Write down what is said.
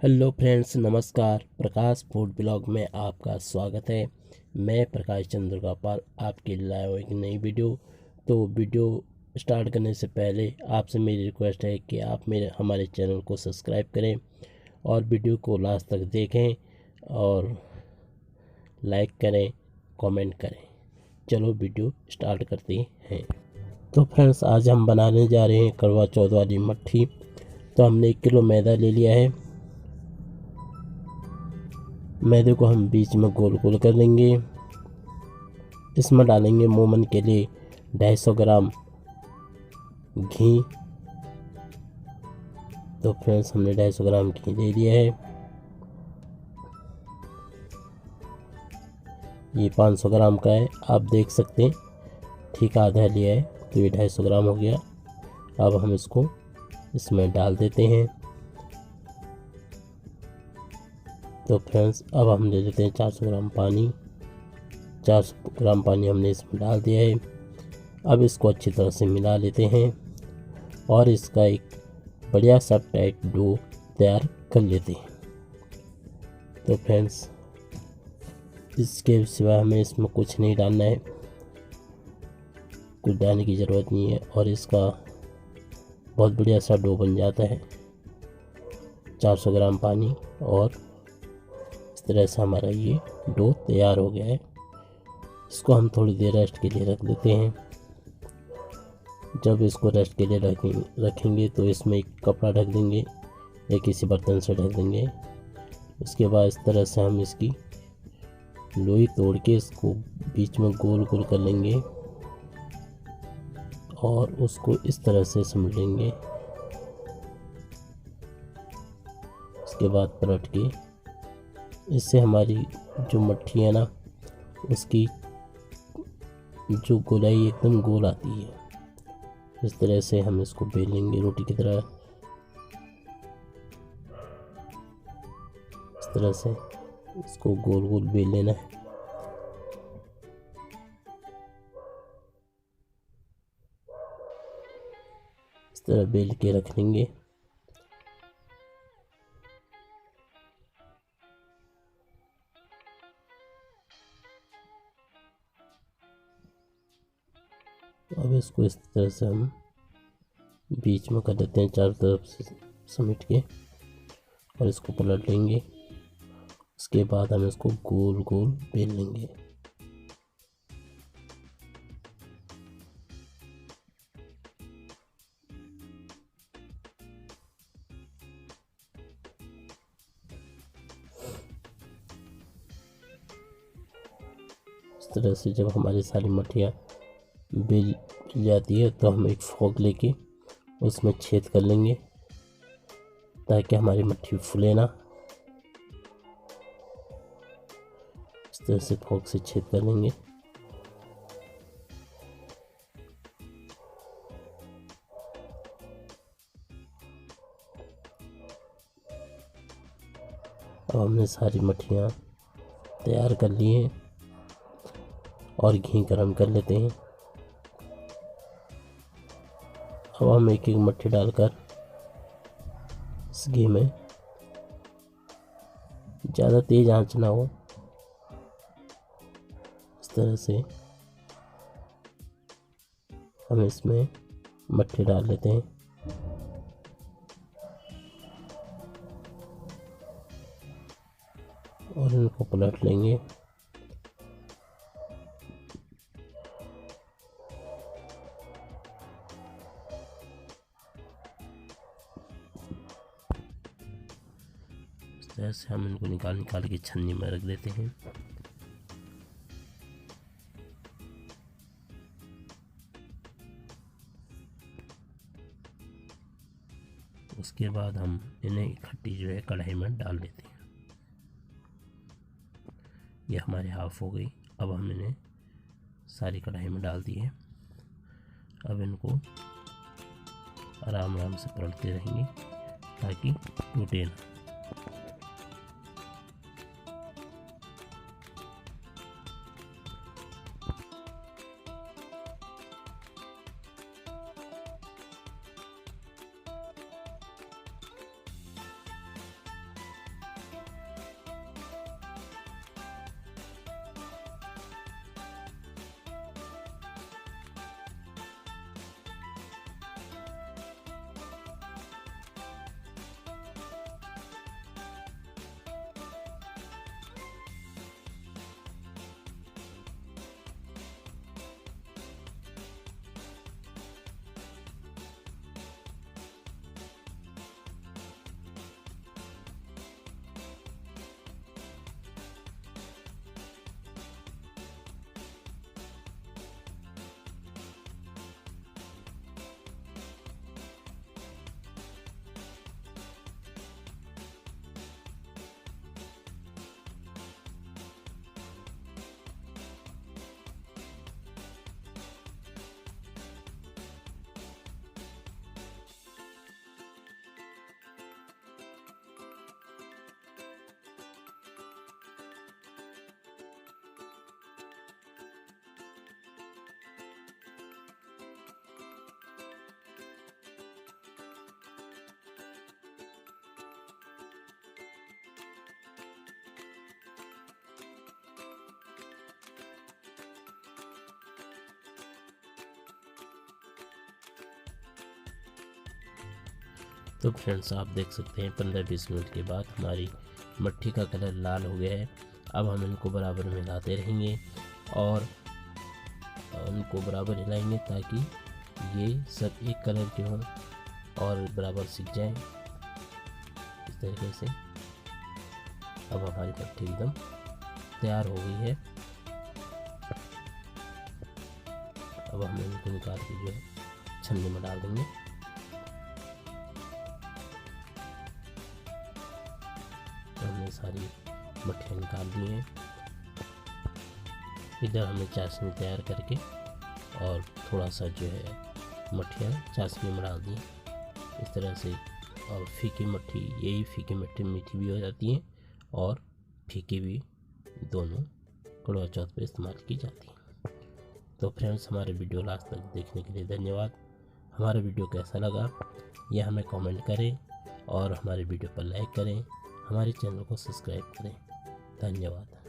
Hello friends, नमस्कार। प्रकाश food blog में आपका स्वागत है। मैं प्रकाश चंद्र गोपाल आपके लिए लाया हूँ एक नई वीडियो। तो वीडियो स्टार्ट करने से पहले आपसे मेरी रिक्वेस्ट है कि आप हमारे चैनल को सब्सक्राइब करें और वीडियो को लास्ट तक देखें और लाइक करें, कमेंट करें। चलो वीडियो स्टार्ट करते हैं। तो फ्रेंड्स, आज हम बनाने जा रहे हैं करवा चौथ वाली मट्ठी। तो हमने 1 किलो मैदा ले लिया है। मैदे को हम बीच में गोल गोल कर लेंगे। इसमें डालेंगे मोमन के लिए 250 ग्राम घी। तो फ्रेंड्स, हमने 250 ग्राम घी ले लिया है। ये 500 ग्राम का है, आप देख सकते हैं। ठीक आधा लिया है, तो ये 250 ग्राम हो गया। अब हम इसको इसमें डाल देते हैं। तो फ्रेंड्स, अब हम ले लेते हैं 400 ग्राम पानी। 400 ग्राम पानी हमने इसमें डाल दिया है। अब इसको अच्छी तरह से मिला लेते हैं और इसका एक बढ़िया सा टाइट डो तैयार कर लेते हैं। तो फ्रेंड्स, इसके सिवा हमें इसमें कुछ नहीं डालना है, कुछ डालने की ज़रूरत नहीं है और इसका बहुत बढ़िया सा डो बन जाता है। 400 ग्राम पानी और इस तरह से हमारा ये डो तैयार हो गया है। इसको हम थोड़ी देर रेस्ट के लिए रख देते हैं। जब इसको रेस्ट के लिए रखेंगे तो इसमें एक कपड़ा ढक देंगे या किसी बर्तन से ढक देंगे। उसके बाद इस तरह से हम इसकी लोई तोड़ के इसको बीच में गोल गोल कर लेंगे और उसको इस तरह से समेट लेंगे। उसके बाद पलट के इससे हमारी जो मट्ठी है ना, उसकी जो गोलाई एकदम गोल आती है। इस तरह से हम इसको बेल लेंगे रोटी की तरह। इस तरह से इसको गोल गोल बेल लेना है। इस तरह बेल के रख लेंगे। अब इसको इस तरह से हम बीच में कर देते हैं, चारों तरफ से समेट के, और इसको पलट लेंगे। उसके बाद हम इसको गोल गोल बेल लेंगे। इस तरह से जब हमारी सारी मट्ठियाँ बेल जाती है तो हम एक फोक लेके उसमें छेद कर लेंगे ताकि हमारी मट्ठी फूले ना। इस तरह से फोक से छेद कर लेंगे। अब हमने सारी मट्ठियाँ तैयार कर ली हैं और घी गरम कर लेते हैं। अब हम एक एक मट्ठी डालकर इस घी में, ज़्यादा तेज आंच ना हो, इस तरह से हम इसमें मट्ठी डाल लेते हैं। और इनको पलट लेंगे। इस तरह से हम इनको निकाल के छन्नी में रख देते हैं। उसके बाद हम इन्हें इकट्ठी जो है कढ़ाई में डाल देते हैं। ये हमारे हाफ हो गई। अब हम इन्हें सारी कढ़ाई में डाल दिए। अब इनको आराम आराम से पलटते रहेंगे ताकि टूटे ना। तो फ्रेंड्स आप देख सकते हैं 15-20 मिनट के बाद हमारी मट्ठी का कलर लाल हो गया है। अब हम इनको बराबर मिलाते रहेंगे और उनको बराबर हिलाएंगे ताकि ये सब एक कलर के हों और बराबर सीख जाएं। इस तरीके से अब हमारी मट्ठी एकदम तैयार हो गई है। अब हम इनको निकाल के जो है छन्नी में डाल देंगे। तो हमने सारी मट्ठियाँ निकाल दी हैं। इधर हमने चाशनी तैयार करके और थोड़ा सा जो है मट्ठियाँ चाशनी में डाल दी इस तरह से। और फीकी मट्ठी, यही फीकी मट्ठी मीठी भी हो जाती है और फीकी भी, दोनों करवा चौथ पर इस्तेमाल की जाती है। तो फ्रेंड्स हमारे वीडियो लास्ट तक देखने के लिए धन्यवाद। हमारा वीडियो कैसा लगा यह हमें कमेंट करें और हमारे वीडियो पर लाइक करें, हमारे चैनल को सब्सक्राइब करें। धन्यवाद।